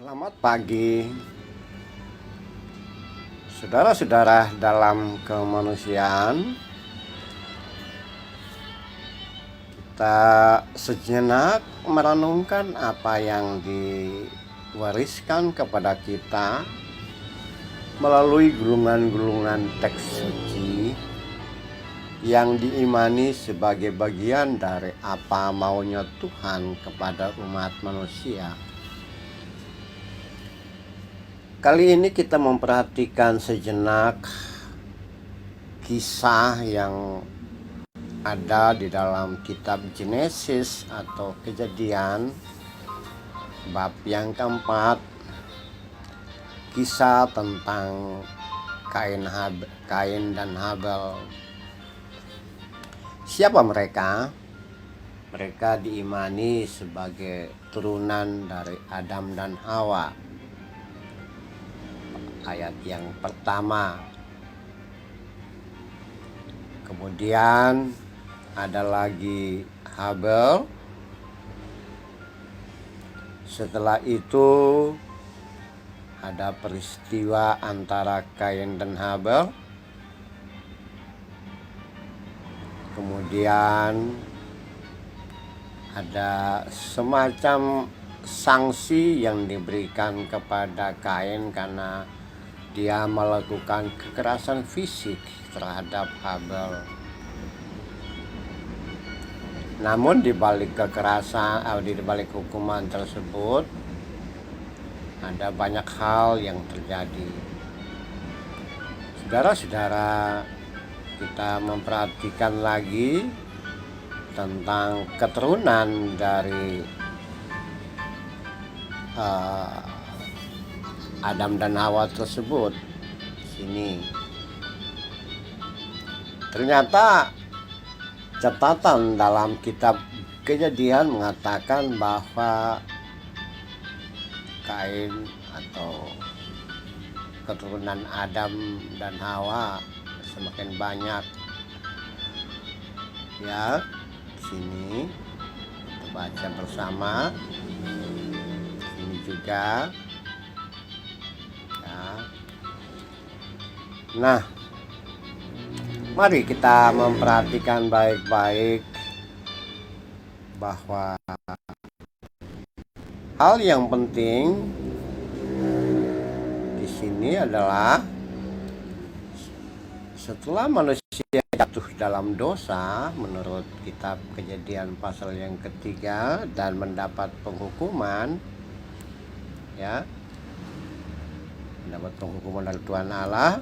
Selamat pagi, saudara-saudara dalam kemanusiaan. Kita sejenak merenungkan apa yang diwariskan kepada kita melalui gulungan-gulungan teks suci yang diimani sebagai bagian dari apa maunya Tuhan kepada umat manusia. Kali ini kita memperhatikan sejenak kisah yang ada di dalam kitab Genesis atau Kejadian bab yang keempat, kisah tentang Kain dan Habel. Siapa mereka? Mereka diimani sebagai turunan dari Adam dan Hawa. Ayat yang pertama. Kemudian ada lagi Habel. Setelah itu ada peristiwa antara Kain dan Habel. Kemudian ada semacam sanksi yang diberikan kepada Kain karena dia melakukan kekerasan fisik terhadap Habel. Namun di balik kekerasan, di balik hukuman tersebut ada banyak hal yang terjadi. Saudara-saudara, kita memperhatikan lagi tentang keturunan dari Adam dan Hawa tersebut. Sini ternyata catatan dalam kitab Kejadian mengatakan bahwa Kain atau keturunan Adam dan Hawa semakin banyak. Ya, sini kita baca bersama. Sini juga. Nah, mari kita memperhatikan baik-baik bahwa hal yang penting di sini adalah setelah manusia jatuh dalam dosa menurut kitab Kejadian pasal yang ketiga dan mendapat penghukuman, ya, mendapat penghukuman dari Tuhan Allah.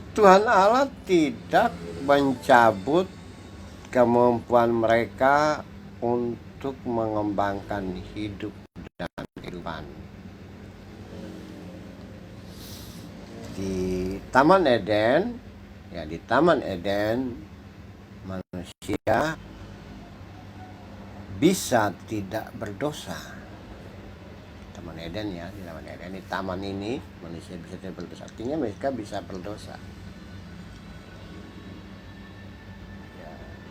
Tuhan Allah tidak mencabut kemampuan mereka untuk mengembangkan hidup dan kehidupan. Di Taman Eden, manusia bisa tidak berdosa. Taman Eden, di Taman Eden, di taman ini manusia bisa tidak berdosa. Artinya mereka bisa berdosa.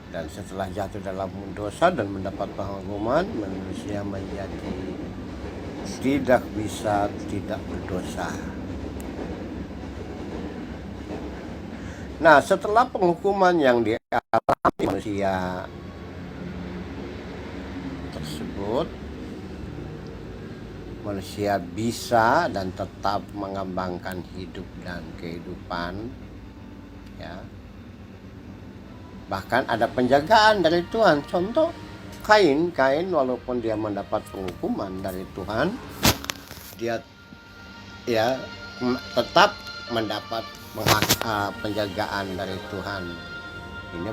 Dan setelah jatuh dalam dosa dan mendapat penghukuman, manusia menjadi tidak bisa tidak berdosa. Nah, setelah penghukuman yang dialami manusia tersebut, manusia bisa dan tetap mengembangkan hidup dan kehidupan, ya. Bahkan ada penjagaan dari Tuhan. Contoh Kain walaupun dia mendapat penghukuman dari Tuhan, dia tetap mendapat penjagaan dari Tuhan. Ini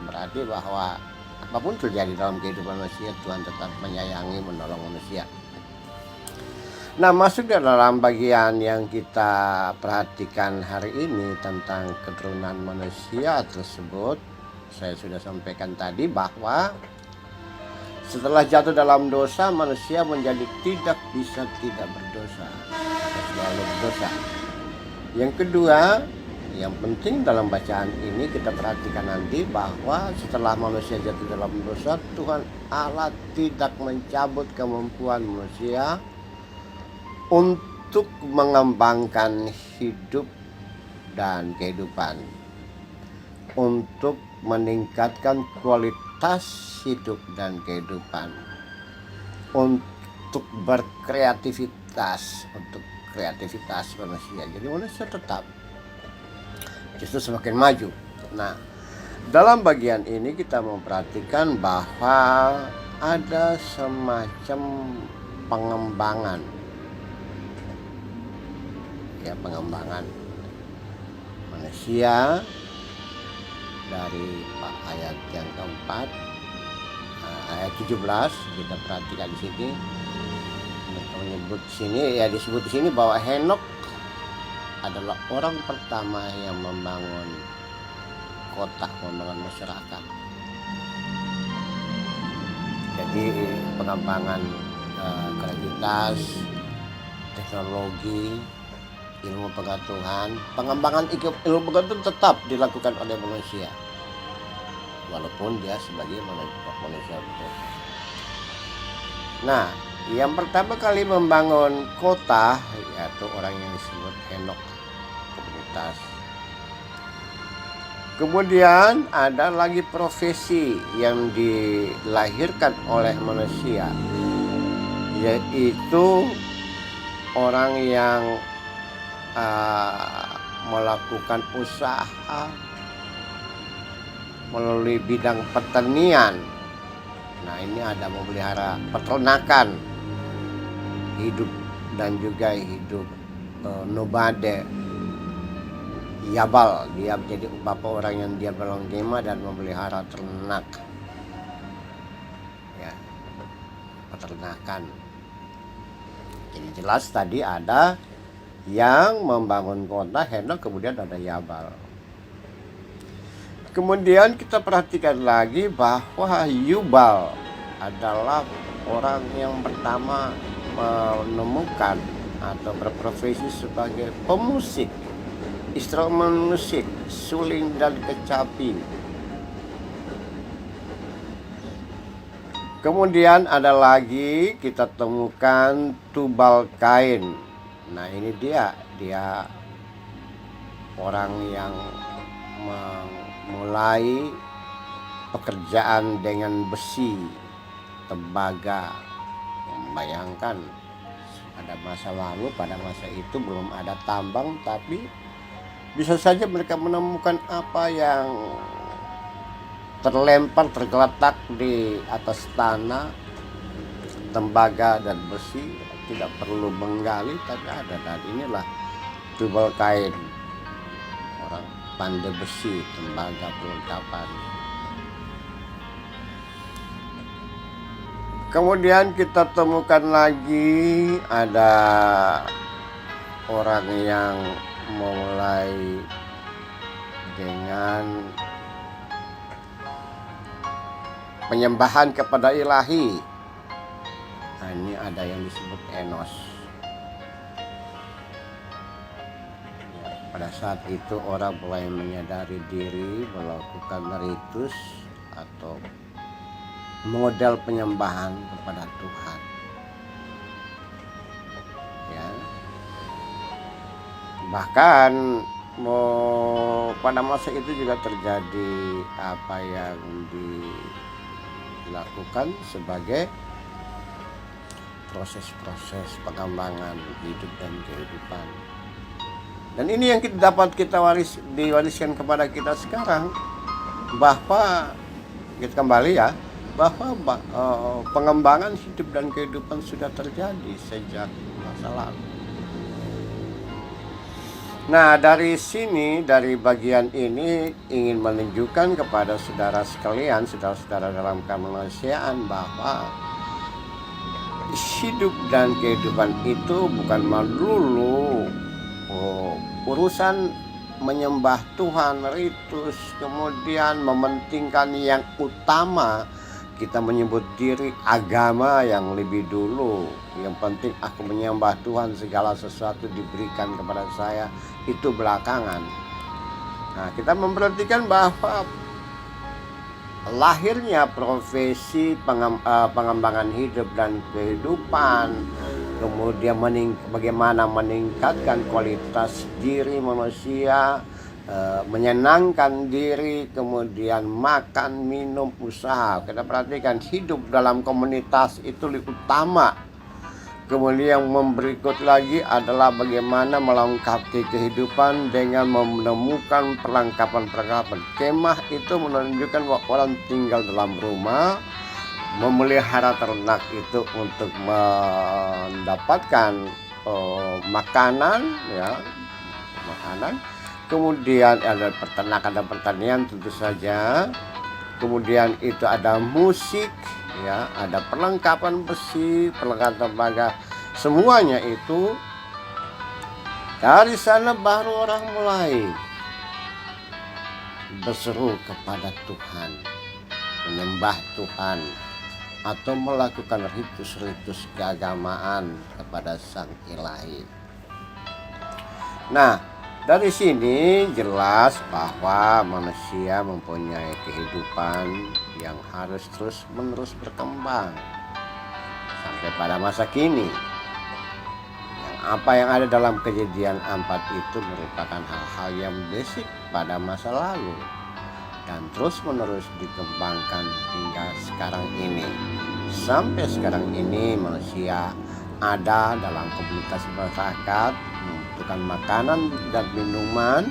berarti bahwa apapun terjadi dalam kehidupan manusia, Tuhan tetap menyayangi, menolong manusia. Nah, masuk dalam bagian yang kita perhatikan hari ini tentang keturunan manusia tersebut. Saya sudah sampaikan tadi bahwa setelah jatuh dalam dosa, manusia menjadi tidak bisa tidak berdosa, selalu berdosa. Yang kedua, Yang penting dalam bacaan ini kita perhatikan nanti bahwa setelah manusia jatuh dalam dosa, Tuhan Allah tidak mencabut kemampuan manusia untuk mengembangkan hidup dan kehidupan, untuk meningkatkan kualitas hidup dan kehidupan, untuk berkreativitas, untuk kreativitas manusia. Jadi manusia tetap justru semakin maju. Nah, dalam bagian ini kita memperhatikan bahwa ada semacam pengembangan, ya, pengembangan manusia dari ayat yang keempat, ayat 17 kita perhatikan di sini. Menyebut sini, ya, disebut di sini bahwa Henokh adalah orang pertama yang membangun kota, membangun masyarakat. Jadi pengembangan kreativitas, teknologi, ilmu pengetahuan, pengembangan ilmu pengetahuan tetap dilakukan oleh manusia, walaupun dia sebagai manusia utuh. Nah, yang pertama kali membangun kota yaitu orang yang disebut Henokh, komunitas. Kemudian ada lagi profesi yang dilahirkan oleh manusia, yaitu orang yang melakukan usaha melalui bidang pertanian. Nah, ini ada memelihara peternakan, hidup dan juga hidup nomade, yabal. Dia menjadi bapak orang yang dia berlengkema dan memelihara ternak, ya, peternakan. Jadi jelas tadi ada yang membangun kota Henokh, kemudian ada yabal. Kemudian kita perhatikan lagi bahwa Yubal adalah orang yang pertama menemukan atau berprofesi sebagai pemusik, instrumen musik, suling dan kecapi. Kemudian ada lagi kita temukan Tubal-Kain. Nah, ini dia orang yang memulai pekerjaan dengan besi, tembaga. Membayangkan pada masa lalu, pada masa itu belum ada tambang, tapi bisa saja mereka menemukan apa yang terlempar, tergeletak di atas tanah, tembaga dan besi. Tidak perlu menggali, tapi ada. Dan inilah Tubal-Kain, orang pandai besi, tembaga, perlengkapan. Kemudian kita temukan lagi ada orang yang mulai dengan penyembahan kepada ilahi. Nah, ini ada yang disebut Enos. Pada saat itu orang mulai menyadari diri, melakukan ritus atau model penyembahan kepada Tuhan. Ya. Bahkan pada masa itu juga terjadi apa yang dilakukan sebagai proses-proses pengembangan hidup dan kehidupan. Dan ini yang diwariskan kepada kita sekarang, bahwa kita kembali ya, bahwa pengembangan hidup dan kehidupan sudah terjadi sejak masa lalu. Nah, dari sini, dari bagian ini ingin menunjukkan kepada saudara sekalian, saudara-saudara dalam kemanusiaan, bahwa hidup dan kehidupan itu bukan melulu urusan menyembah Tuhan, ritus, kemudian mementingkan yang utama. Kita menyebut diri agama yang lebih dulu. Yang penting aku menyembah Tuhan, segala sesuatu diberikan kepada saya, itu belakangan. Nah, kita memperhatikan bahwa lahirnya profesi pengembangan hidup dan kehidupan, kemudian bagaimana meningkatkan kualitas diri manusia, menyenangkan diri, kemudian makan, minum, usaha. Kita perhatikan hidup dalam komunitas itu utama. Kemudian yang berikut lagi adalah bagaimana melengkapi kehidupan dengan menemukan perlengkapan-perlengkapan. Kemah itu menunjukkan bahwa orang tinggal dalam rumah, memelihara ternak itu untuk mendapatkan makanan, ya, makanan. Kemudian ada peternakan dan pertanian tentu saja. Kemudian itu ada musik, ya, ada perlengkapan besi, perlengkapan tembaga, semuanya itu. Dari sana baru orang mulai berseru kepada Tuhan, menyembah Tuhan, atau melakukan ritus-ritus keagamaan kepada Sang Ilahi. Nah, dari sini jelas bahwa manusia mempunyai kehidupan yang harus terus-menerus berkembang sampai pada masa kini. Apa yang ada dalam Kejadian 4 itu merupakan hal-hal yang basic pada masa lalu dan terus-menerus dikembangkan hingga sekarang ini. Sampai sekarang ini manusia ada dalam komunitas masyarakat, membutuhkan makanan dan minuman,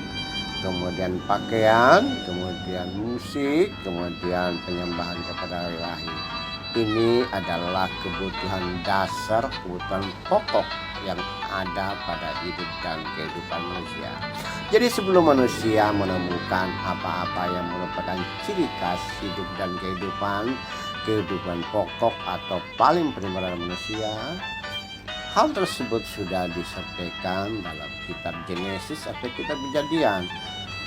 kemudian pakaian, kemudian musik, kemudian penyembahan kepada Ilahi. Ini adalah kebutuhan dasar, kebutuhan pokok yang ada pada hidup dan kehidupan manusia. Jadi sebelum manusia menemukan apa-apa yang merupakan ciri khas hidup dan kehidupan pokok atau paling primer manusia, hal tersebut sudah disampaikan dalam kitab Genesis atau kitab Kejadian,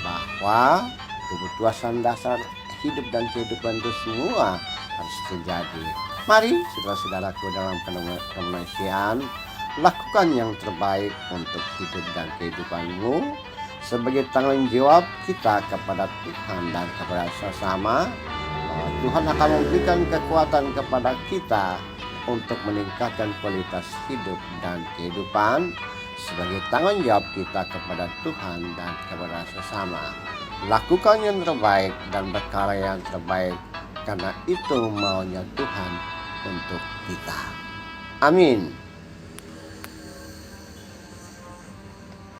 bahwa kebutuhan dasar hidup dan kehidupan itu semua harus terjadi. Mari saudara-saudaraku dalam kemanusiaan, lakukan yang terbaik untuk hidup dan kehidupanmu sebagai tanggung jawab kita kepada Tuhan dan kepada sesama. Tuhan akan memberikan kekuatan kepada kita untuk meningkatkan kualitas hidup dan kehidupan sebagai tanggung jawab kita kepada Tuhan dan kepada sesama. Lakukan yang terbaik dan berkarya yang terbaik, karena itu maunya Tuhan untuk kita. Amin.